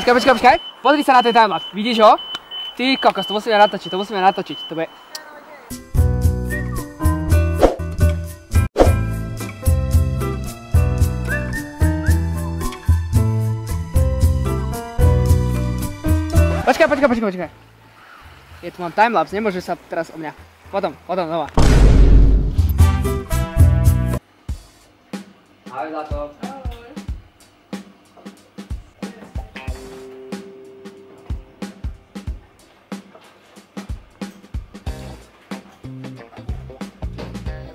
Počkaj. Pozri sa na ten timelapse. Vidíš ho? Ty kokos, to musíme natočiť, To bude... Počkaj. Je tu mám timelapse, nemôže sa teraz o mňa. Potom, znova. Ahoj, Zlato. Ahoj.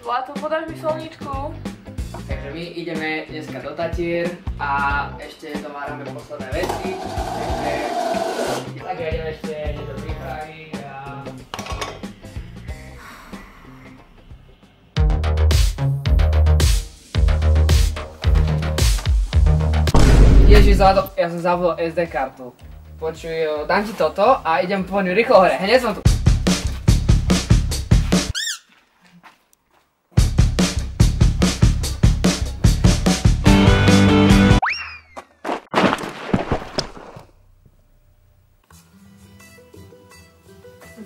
Zlato, podáš mi solničku? Takže my ideme dneska do Tatier a ešte dovárame posledné veci. Takže ideme ešte do prípravy a... Ježiš, Zlato, ja som zabudol SD kartu. Počuj, dám ti toto a idem po ňu rýchlo hore, hneď som tu.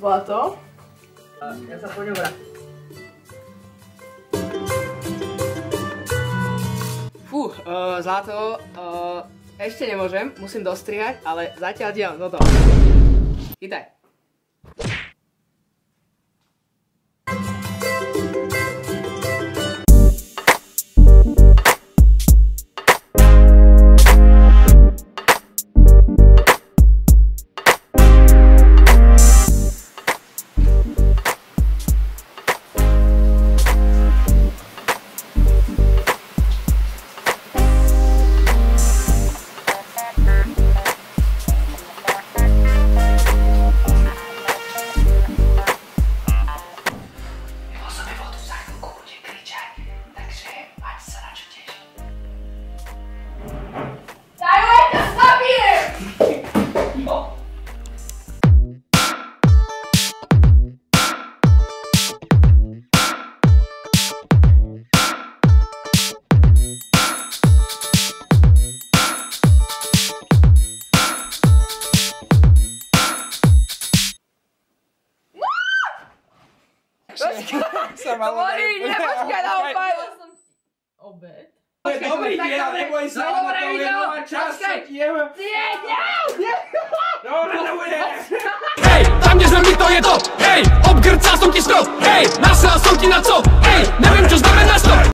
Zlato? Ja sa po ňu vrátim. Fú, Zlato, ešte nemôžem, musím dostrihať, ale zatiaľ dielom toto. Chytaj. Počkaj, naopak! Obed. Dobrý diel, neboj sa, ono to venovať čas, čo ti jeme. Dobre, to bude. Hej, tam kde sme my to je to. Hej, obgrcal som ti strop. Hej, nasral som ti na co. Hej, neviem čo znamená stop.